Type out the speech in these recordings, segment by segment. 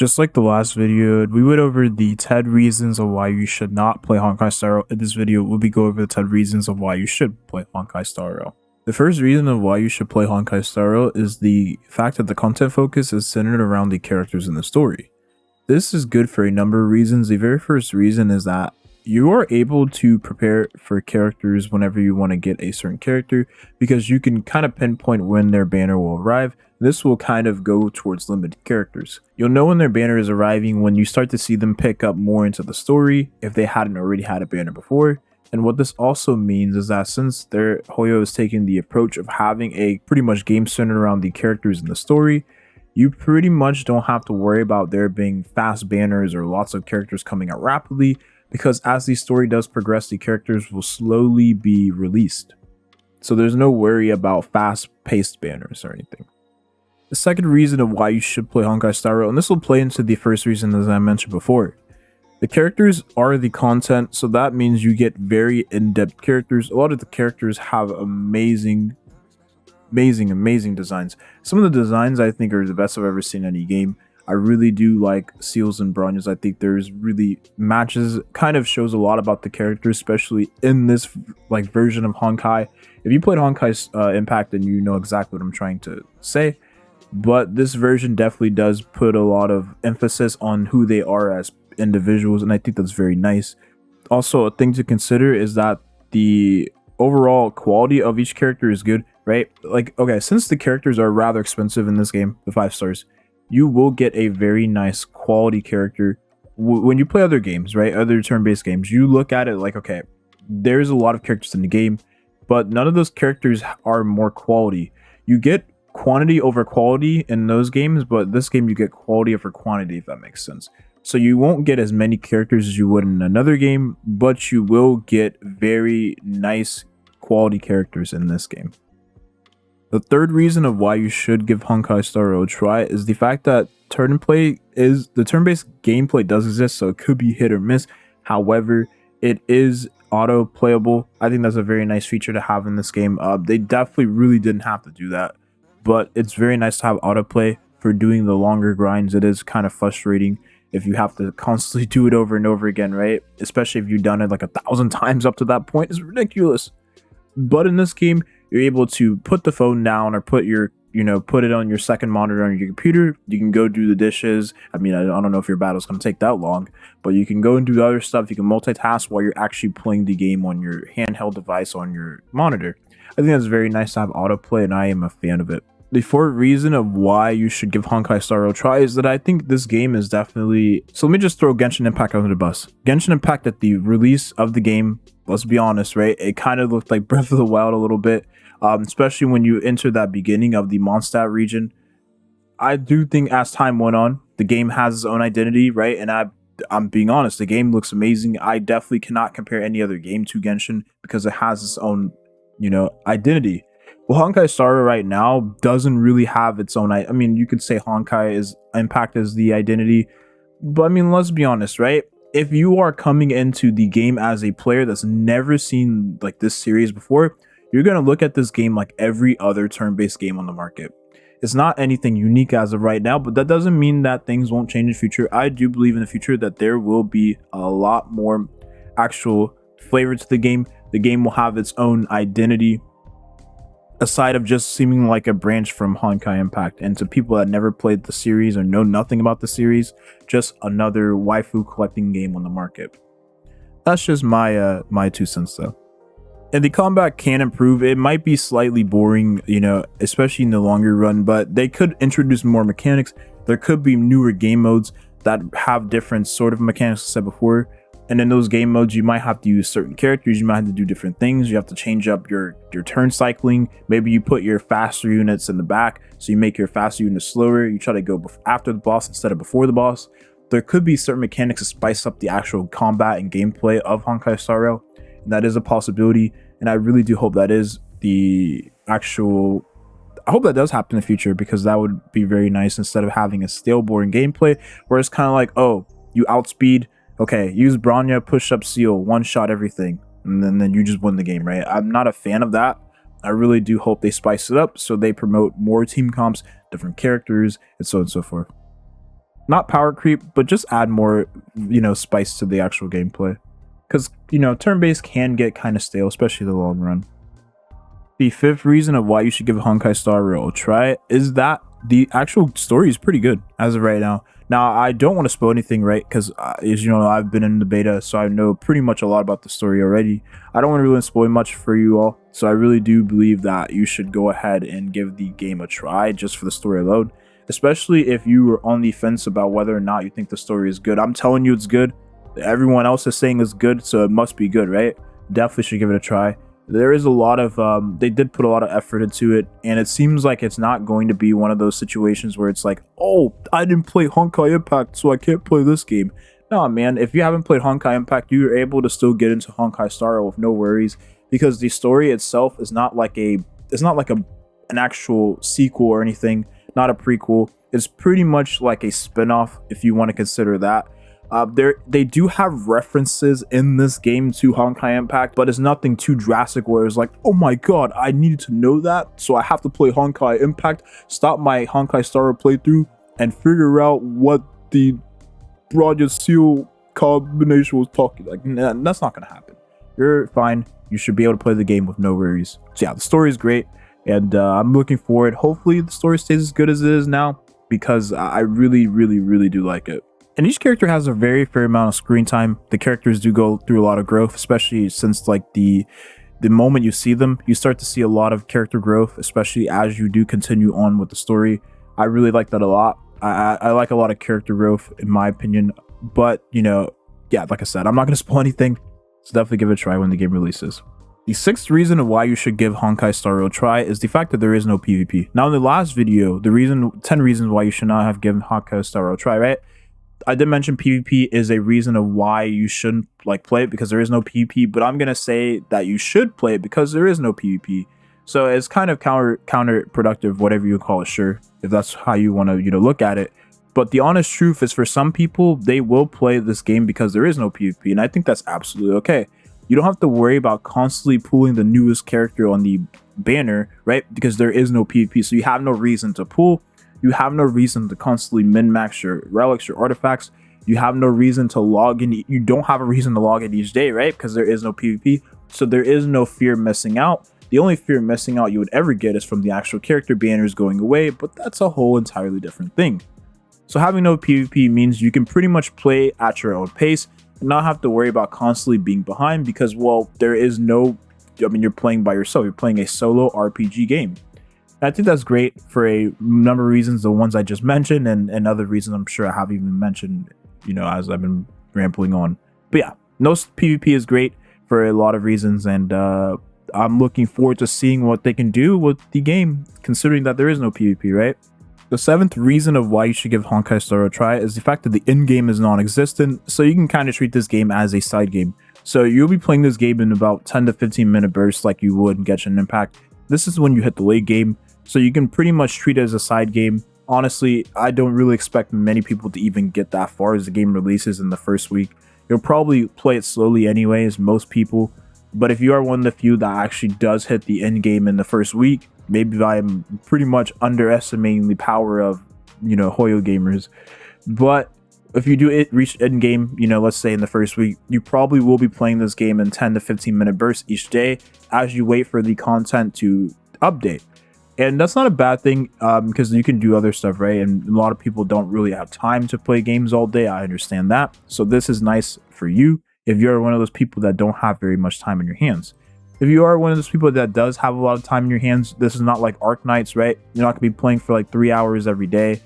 Just like the last video, we went over the 10 reasons of why you should not play Honkai Star Rail. In this video, we'll be going over the 10 reasons of why you should play Honkai Star Rail. The first reason of why you should play Honkai Star Rail is the fact that the content focus is centered around the characters in the story. This is good for a number of reasons. The very first reason is that you are able to prepare for characters whenever you want to get a certain character, because you can kind of pinpoint when their banner will arrive. This will kind of go towards limited characters. You'll know when their banner is arriving when you start to see them pick up more into the story if they hadn't already had a banner before. And what this also means is that since their Hoyo is taking the approach of having a pretty much game centered around the characters in the story, you pretty much don't have to worry about there being fast banners or lots of characters coming out rapidly, because as the story does progress, the characters will slowly be released. So there's no worry about fast-paced banners or anything. The second reason of why you should play Honkai Star Rail, and this will play into the first reason as I mentioned before. The characters are the content, so that means you get very in-depth characters. A lot of the characters have amazing designs. Some of the designs I think are the best I've ever seen in any game. I really do like Seals and Bronzes. I think there's really matches, kind of shows a lot about the characters, especially in this like version of Honkai. If you played Honkai Impact, then you know exactly what I'm trying to say. But this version definitely does put a lot of emphasis on who they are as individuals, and I think that's very nice. Also, a thing to consider is that the overall quality of each character is good, right? Like, okay, since the characters are rather expensive in this game, the 5 stars, you will get a very nice quality character. When you play other games, right, other turn-based games, you look at it like, okay, there's a lot of characters in the game, but none of those characters are more quality. You get quantity over quality in those games, but this game you get quality over quantity, if that makes sense. So you won't get as many characters as you would in another game, but you will get very nice quality characters in this game. The third reason of why you should give Honkai Star Rail a try is the fact that the turn-based gameplay does exist, so it could be hit or miss. However, it is auto playable. I think that's a very nice feature to have in this game. They definitely really didn't have to do that, but it's very nice to have autoplay for doing the longer grinds. It is kind of frustrating if you have to constantly do it over and over again, right? Especially if you've done it like 1,000 times up to that point. It's ridiculous. But in this game, you're able to put the phone down or put it on your second monitor on your computer. You can go do the dishes. I mean, I don't know if your battle's going to take that long, but you can go and do other stuff. You can multitask while you're actually playing the game on your handheld device on your monitor. I think that's very nice to have autoplay, and I am a fan of it. The fourth reason of why you should give Honkai Star Rail a try is that I think this game is definitely... So let me just throw Genshin Impact under the bus. Genshin Impact, at the release of the game, let's be honest, right? It kind of looked like Breath of the Wild a little bit, especially when you enter that beginning of the Mondstadt region. I do think as time went on, the game has its own identity, right? And I'm being honest, the game looks amazing. I definitely cannot compare any other game to Genshin because it has its own, identity. Well, Honkai Star Rail right now doesn't really have its own. I mean, you could say Honkai Impact is the identity, but I mean, let's be honest, right? If you are coming into the game as a player that's never seen like this series before, you're gonna look at this game like every other turn-based game on the market. It's not anything unique as of right now, but that doesn't mean that things won't change in the future. I do believe in the future that there will be a lot more actual flavor to the game. The game will have its own identity, aside of just seeming like a branch from Honkai Impact. And to people that never played the series or know nothing about the series, just another waifu collecting game on the market. That's just my 2 cents though. And the combat can improve. It might be slightly boring, especially in the longer run, but they could introduce more mechanics. There could be newer game modes that have different sort of mechanics, as I said before. And in those game modes, you might have to use certain characters. You might have to do different things. You have to change up your turn cycling. Maybe you put your faster units in the back, so you make your faster units slower. You try to go after the boss instead of before the boss. There could be certain mechanics to spice up the actual combat and gameplay of Honkai Star Rail, and that is a possibility. And I really do hope that is the actual... I hope that does happen in the future, because that would be very nice instead of having a stale, boring gameplay where it's kind of like, oh, you outspeed... Okay, use Bronya, push up seal, one-shot everything, and then you just win the game, right? I'm not a fan of that. I really do hope they spice it up so they promote more team comps, different characters, and so on and so forth. not power creep, but just add more, spice to the actual gameplay. Because, turn-based can get kind of stale, especially in the long run. The fifth reason of why you should give Honkai Star Rail a try is that the actual story is pretty good as of right now. Now, I don't want to spoil anything, right? Because, as you know, I've been in the beta, so I know pretty much a lot about the story already. I don't want to really spoil much for you all, so I really do believe that you should go ahead and give the game a try just for the story alone, especially if you were on the fence about whether or not you think the story is good. I'm telling you it's good. Everyone else is saying it's good, so it must be good, right? Definitely should give it a try. There is a lot of they did put a lot of effort into it, and it seems like it's not going to be one of those situations where it's like, oh, I didn't play Honkai Impact, so I can't play this game. No, man, if you haven't played Honkai Impact, you're able to still get into Honkai Star Rail with no worries, because the story itself is not like an actual sequel or anything, not a prequel. It's pretty much like a spin-off, if you want to consider that. They do have references in this game to Honkai Impact, but it's nothing too drastic where it's like, oh my god, I needed to know that, so I have to play Honkai Impact, stop my Honkai Star Rail playthrough, and figure out what the Bronya Seal combination was talking like. Nah, that's not gonna happen. You're fine. You should be able to play the game with no worries. So yeah, the story is great, and I'm looking forward. Hopefully the story stays as good as it is now, because I really, really, really do like it. And each character has a very fair amount of screen time. The characters do go through a lot of growth, especially since like the moment you see them, you start to see a lot of character growth, especially as you do continue on with the story. I really like that a lot. I like a lot of character growth in my opinion, but yeah, like I said, I'm not going to spoil anything, so definitely give it a try when the game releases. The sixth reason of why you should give Honkai Star Rail a try is the fact that there is no PvP. Now in the last video, 10 reasons why you should not have given Honkai Star Rail a try, right? I did mention PvP is a reason of why you shouldn't play it, because there is no PvP, but I'm gonna say that you should play it because there is no PvP. So it's kind of counterproductive, whatever you call it, sure, if that's how you want to look at it. But the honest truth is, for some people, they will play this game because there is no PvP, and I think that's absolutely okay. You don't have to worry about constantly pulling the newest character on the banner, right? Because there is no PvP, so you have no reason to pull. You have no reason to constantly min-max your relics, your artifacts. You have no reason to log in. You don't have a reason to log in each day, right? Because there is no PvP. So there is no fear of missing out. The only fear of missing out you would ever get is from the actual character banners going away, but that's a whole entirely different thing. So having no PvP means you can pretty much play at your own pace and not have to worry about constantly being behind, because, well, there is no, you're playing by yourself. You're playing a solo RPG game. I think that's great for a number of reasons, the ones I just mentioned, and other reasons I'm sure I haven't even mentioned, as I've been rambling on. But yeah, no PvP is great for a lot of reasons, and I'm looking forward to seeing what they can do with the game, considering that there is no PvP, right? The seventh reason of why you should give Honkai Star Rail a try is the fact that the end game is non-existent, so you can kind of treat this game as a side game. So you'll be playing this game in about 10 to 15 minute bursts like you would in Genshin Impact. This is when you hit the late game, so you can pretty much treat it as a side game. Honestly, I don't really expect many people to even get that far as the game releases in the first week. You'll probably play it slowly anyways, most people. But if you are one of the few that actually does hit the end game in the first week, maybe I'm pretty much underestimating the power of, hoyo gamers. But if you do reach end game, let's say in the first week, you probably will be playing this game in 10 to 15 minute bursts each day as you wait for the content to update. And that's not a bad thing, because you can do other stuff, right? And a lot of people don't really have time to play games all day. I understand that. So this is nice for you if you're one of those people that don't have very much time in your hands. If you are one of those people that does have a lot of time in your hands, this is not like Arc Nights, right? You're not going to be playing for like 3 hours every day.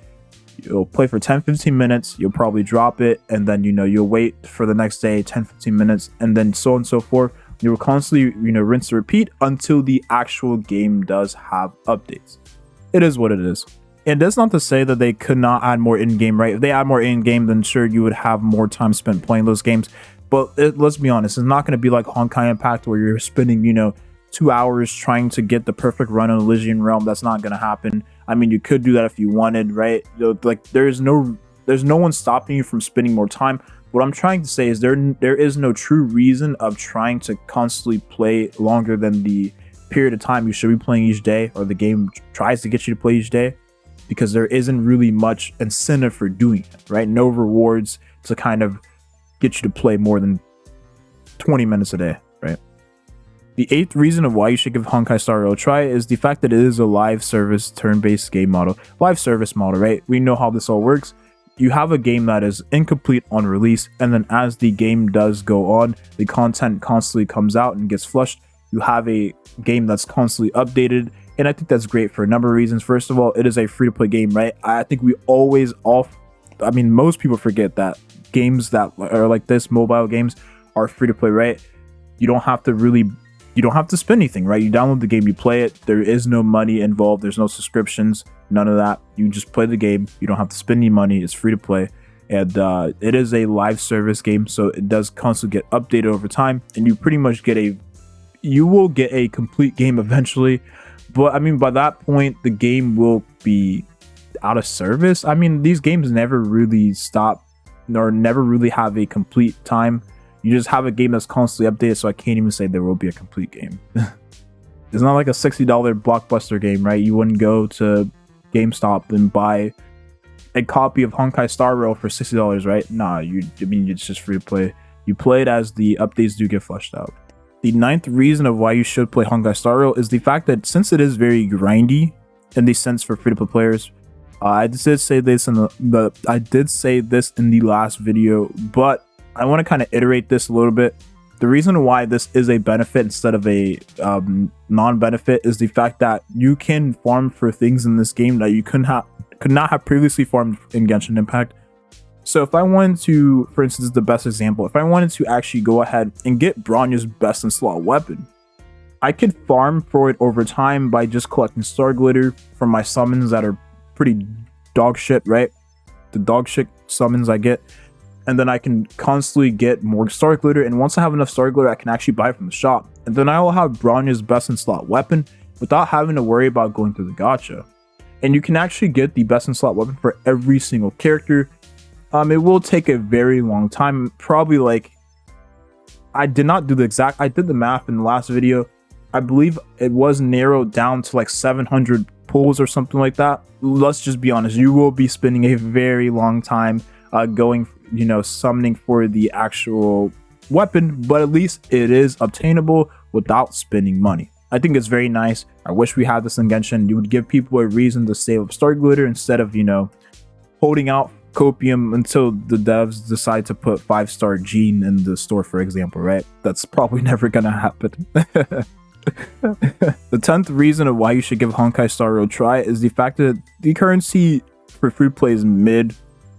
You'll play for 10-15 minutes, you'll probably drop it, and then you'll wait for the next day 10-15 minutes, and then so on and so forth. You will constantly rinse and repeat until the actual game does have updates. It is what it is. And that's not to say that they could not add more in-game, right? If they add more in-game, then sure, you would have more time spent playing those games. But let's be honest, it's not going to be like Honkai Impact where you're spending 2 hours trying to get the perfect run on Elysian Realm. That's not going to happen. I mean, you could do that if you wanted, right? There's no one stopping you from spending more time. What I'm trying to say is there is no true reason of trying to constantly play longer than the period of time you should be playing each day, or the game tries to get you to play each day. because there isn't really much incentive for doing it, right? No rewards to kind of get you to play more than 20 minutes a day, right? The 8th reason of why you should give Honkai Star Rail a try is the fact that it is a live service turn-based game model. Live service model, right? We know how this all works. You have a game that is incomplete on release, and then as the game does go on, the content constantly comes out and gets flushed. You have a game that's constantly updated, and I think that's great for a number of reasons. First of all, it is a free-to-play game, right? I think most people forget that games that are like this, mobile games, are free-to-play, right? You don't have to spend anything, right? You download the game, you play it. There is no money involved. There's no subscriptions, none of that. You just play the game. You don't have to spend any money. It's free to play. And it is a live service game, so it does constantly get updated over time. And you pretty much you will get a complete game eventually. But I mean, by that point, the game will be out of service. I mean, these games never really stop or never really have a complete time. You just have a game that's constantly updated, so I can't even say there will be a complete game. It's not like a $60 blockbuster game, right? You wouldn't go to GameStop and buy a copy of Honkai Star Rail for $60, right? Nah, it's just free to play. You play it as the updates do get flushed out. The 9th reason of why you should play Honkai Star Rail is the fact that since it is very grindy in the sense for free-to-play players, I did say this in the last video, but I want to kind of iterate this a little bit. The reason why this is a benefit instead of a non-benefit is the fact that you can farm for things in this game that you could not have previously farmed in Genshin Impact. So if I wanted to, for instance, the best example, if I wanted to actually go ahead and get Bronya's best in slot weapon, I could farm for it over time by just collecting star glitter from my summons that are pretty dog shit, right? The dog shit summons I get. And then I can constantly get more star glitter, and once I have enough star glitter, I can actually buy it from the shop. And then I will have Bronya's best in slot weapon without having to worry about going through the gacha. And you can actually get the best in slot weapon for every single character. It will take a very long time, probably like, I did the math in the last video. I believe it was narrowed down to like 700 pulls or something like that. Let's just be honest, you will be spending a very long time summoning for the actual weapon, but at least it is obtainable without spending money. I think it's very nice. I wish we had this in Genshin. You would give people a reason to save up star glitter instead of, holding out copium until the devs decide to put 5-star Gene in the store, for example, right? That's probably never gonna happen. The 10th reason of why you should give Honkai Star Rail a try is the fact that the currency for free play is mid,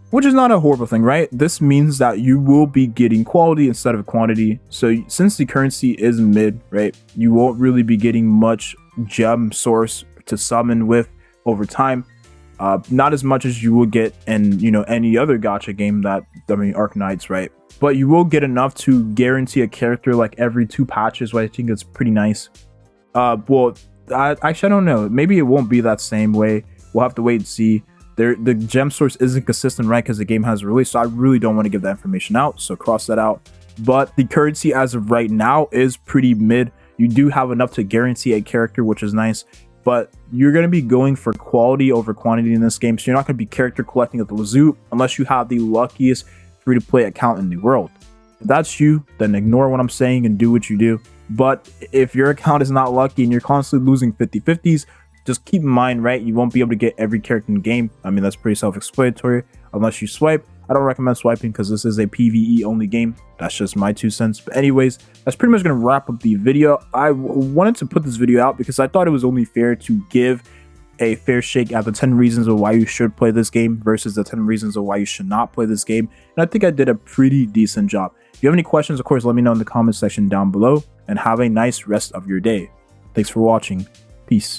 which is not a horrible thing, right? This means that you will be getting quality instead of quantity. So since the currency is mid, right, you won't really be getting much gem source to summon with over time. Not as much as you will get in, any other gacha game Arknights, right? But you will get enough to guarantee a character like every 2 patches, which I think is pretty nice. Actually, I don't know. Maybe it won't be that same way. We'll have to wait and see. The gem source isn't consistent, right? Because the game has released, so I really don't want to give that information out. So cross that out. But the currency as of right now is pretty mid. You do have enough to guarantee a character, which is nice. But you're going to be going for quality over quantity in this game. So you're not going to be character collecting at the wazoo unless you have the luckiest free-to-play account in the world. If that's you, then ignore what I'm saying and do what you do. But if your account is not lucky and you're constantly losing 50-50s, just keep in mind, right, you won't be able to get every character in the game. I mean, that's pretty self-explanatory unless you swipe. I don't recommend swiping because this is a PvE only game. That's just my 2 cents. But anyways, that's pretty much going to wrap up the video. I wanted to put this video out because I thought it was only fair to give a fair shake at the 10 reasons of why you should play this game versus the 10 reasons of why you should not play this game. And I think I did a pretty decent job. If you have any questions, of course, let me know in the comment section down below, and have a nice rest of your day. Thanks for watching. Peace.